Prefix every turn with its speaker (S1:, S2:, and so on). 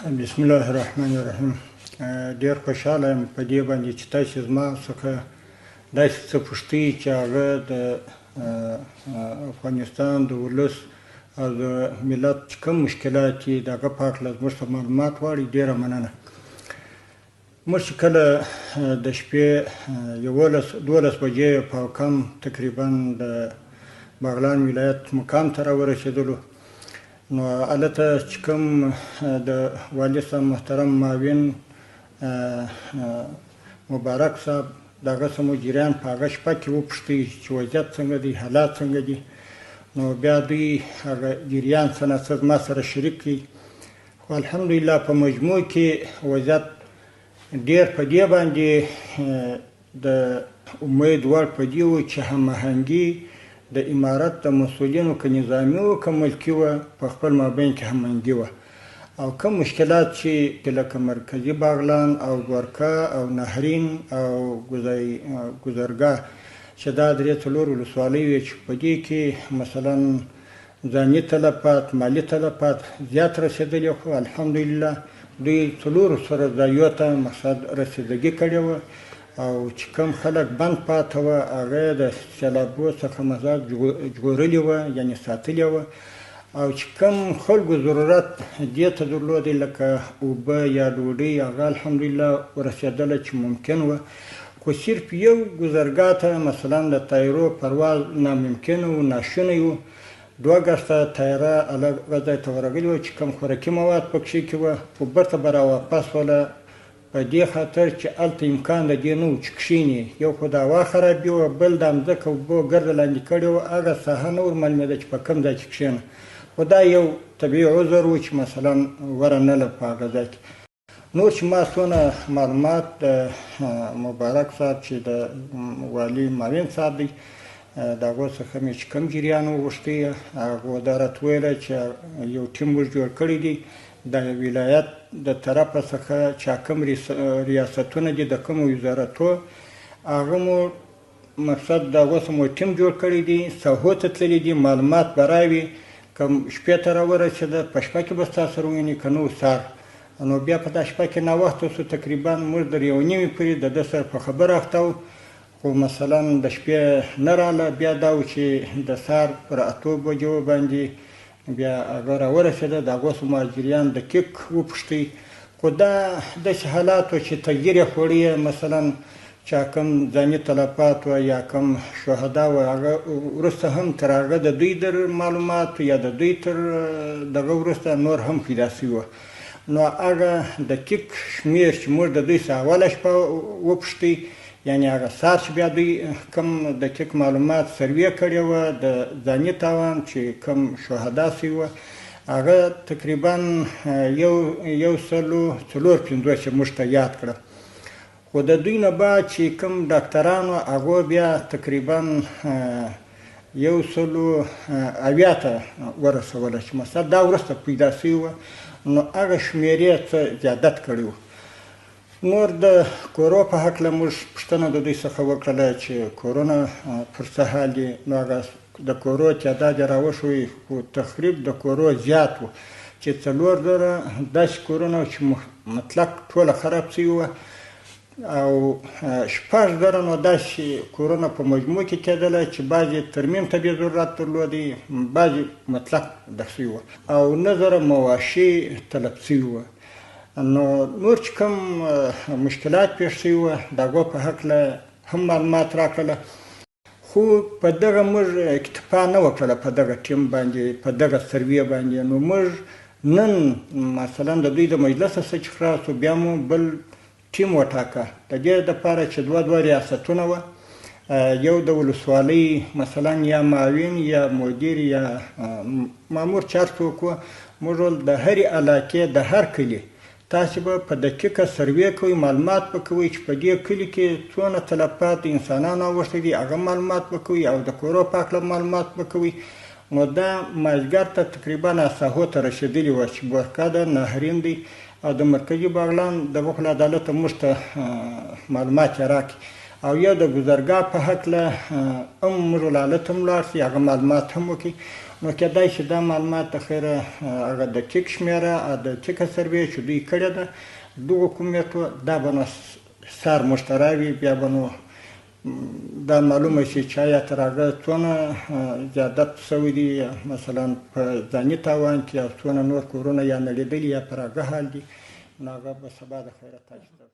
S1: بسم الله الرحمن الرحیم. ډیر خوشحاله یم په دې باندې چې تاسو زما څخه داسې څه پوښتئ چې هغه د افغانستان د ولس او د ملت چې کوم مشکلات دي د هغه په هکله زموږ څخه معلومات غواړئ. ډیره مننه. موږ چې کله د شپې 12 بجې په کم تقریبا د بغلان ولایت مقام ته راورسېدلو، نو هلته چې کوم د والي صاحب محترم معاون مبارک صاحب د هغه څه مدیران په هغه شپه کې وپوښتئ چې وضعیت څنګه دی، حالات څنګه دي، نو بیا دوی هغه جریان څه نه څه زما سره شریک کړي. خو الحمدلله په مجموع کې وضعیت ډېر په دې باندې د امید وړ په دې و چې هماهنګي د امارت د مسؤلینو که نظامي وو که ملکي وه په خپل مابین کې هماهنګي وه، او کوم مشکلات چې لکه مرکزي باغلان او ګورکه او نهرین او ګذرګاه چې دا درې څلور ولسوالۍ وې چې په دې کې مثلا ځاني تلفات مالي تلفات زیات رسېدلي، خو الحمدلله دوی څلورو سره ځایو ته مقصد رسېدګي کړې وه، او چې کوم خلک بند پاته وه هغه د سیلابو څخه مزاج ژغورلي وه، یعنې ساتلي وه، او چې کوم خلکو ضرورت دې ته درلودی لکه اوبه یا ډوډۍ هغه الحمدلله ورسېدله چې ممکن وه. خو صرف یو ګذرګاه ته مثلا د طیارو پرواز ناممکن و، ناشونی و. 2 اګسټه طیاره هغه ځای ته ورغلې وه چې کوم خوراکي مواد پکښې کې وه، خو بیرته به راواپس وله په دې خاطر چې هلته امکان د دې نه و چې کښېني. یو خو د هوا خرابي وه، بل د مځکه اوبو ګرده لاندې کړې وه، هغه ساحه نه ور معلومېده چې په کوم ځای کې کښېنه. خو دا یو طبیعي عذر و چې مثلا ورنله په هغه ځای کې. نور چې ما څونه معلومات د مبارک صاحب چې د والي معاون صاحب دی د هغو څخه مې چې کوم جریان وغوښتی، هغو دا راته ویله چې یو ټیم موږ جوړ کړی دی د ولایت د طرفه څخه چې کوم ریاستونه دي د کومو وزارتو، هغه مو مقصد د هغو څخه مو ټیم جوړ کړی دی، ساحو ته تللي دي، معلومات به راوي، که شپې ته راورسېده په شپه کې به ستا سره وویني، که نه سهار. نو بیا په دا شپه کې ناوخته شو، تقریبا موږ د 1:30 پورې د ده سره په خبره اخته وو، خو مثلا د شپې نه راله. بیا دا و چې د سهار پر 8 بجو باندې بیا هغه راورسېده، د هغو څخه مهاجریان دقیق وپوښتئ. خو دا داسې حالات و چې تغییر یې خوړی، مثلا چې کوم ځاني تلفات وه یا کوم شهدا وه، هغه وروسته هم تر هغه د دوی در معلوماتو یا د دوی تر دغه وروسته نور هم پیدا سوي وه. نو هغه دقیق شمېر چې موږ د دوی څخه اوله شپه وپوښتئ، یعنې هغه سهار چې بیا دوی کوم دقیق معلومات سروې کړې وه د ځاني تاوان چې کوم شهدا سوي وه، هغه تقریبا 154 چې موږ ته یاد کړه. خو د دوی نه بعد چې کوم ډاکټران وه هغو بیا تقریبا 180 ته ورسوله چې مثلا دا وروسته پیدا سوي وه، نو هغه شمېر یې څه زیادت کړی و. نور د کورو په هکله موږ پوښتنه د دوی څخه وکړله چې کورونه پر څه حال دي. نو هغه د کورو تعداد یې راوښوی، خو تخریب د کورو زیات و چې 4000 داسې کورونه چې مطلق ټوله خراب سوي وه، او 6000 نو داسې کورونه په مجموع کې کېدله چې بعضې ترمیم ته بې ضرورت درلودی، بعضې مطلق ډک سوي وه، او 9000 مواشي تلف سوي وه. نو نور چې کوم مشکلات پېښ سوي وه د هغو په هکله هم معلومات راکړله. خو په دغه موږ اکتفا نه وکړله په دغه ټیم باندې، په دغه سروې باندې. نو موږ نن مثلا د دوی د مجلس څخه چې خلاص و، بیا مو بل ټیم وټاکه د دې دپاره چې 2 ریاستونه وه، یو د ولسوالۍ مثلا یا معاون یا مدیر یا مامور چې هر څوک وه، موږ د هرې علاقې د هر کلي تاسې به په دقیقه سروې کوئ، معلومات به کوئ چې په دې کلي کې څونه تلفات د انسانانو اوښتی دي، هغه معلومات به کوئ، او د کورو په هکله معلومات به کوئ. نو دا مازدیګر ته تقریبا ساحو ته رسېدلي وه چې ګورکه ده، نهرین دی او د مرکزي باغلان د وکیل عدالته موږ ته معلومات یې راکړي، او یا د ګذرګاه په هکله هم موږ ولایت هم ولاړ شي، هغه معلومات هم وکړي. نو کېدای شي دا معلومات د خیره هغه دقیق شمېره دقیقه سروې چې دوی کړې ده دغو کمیټو دا به نو سار موږ ته راوي بیا به نو دا معلومه شي چې آیا تر هغه څونه زیادت شوی دي مثلا په ځاني تاوان کې او څونه نور کورونه یا نړېدلي یا پر هغه حال دي نو هغه به سبا د خیره تاسو ته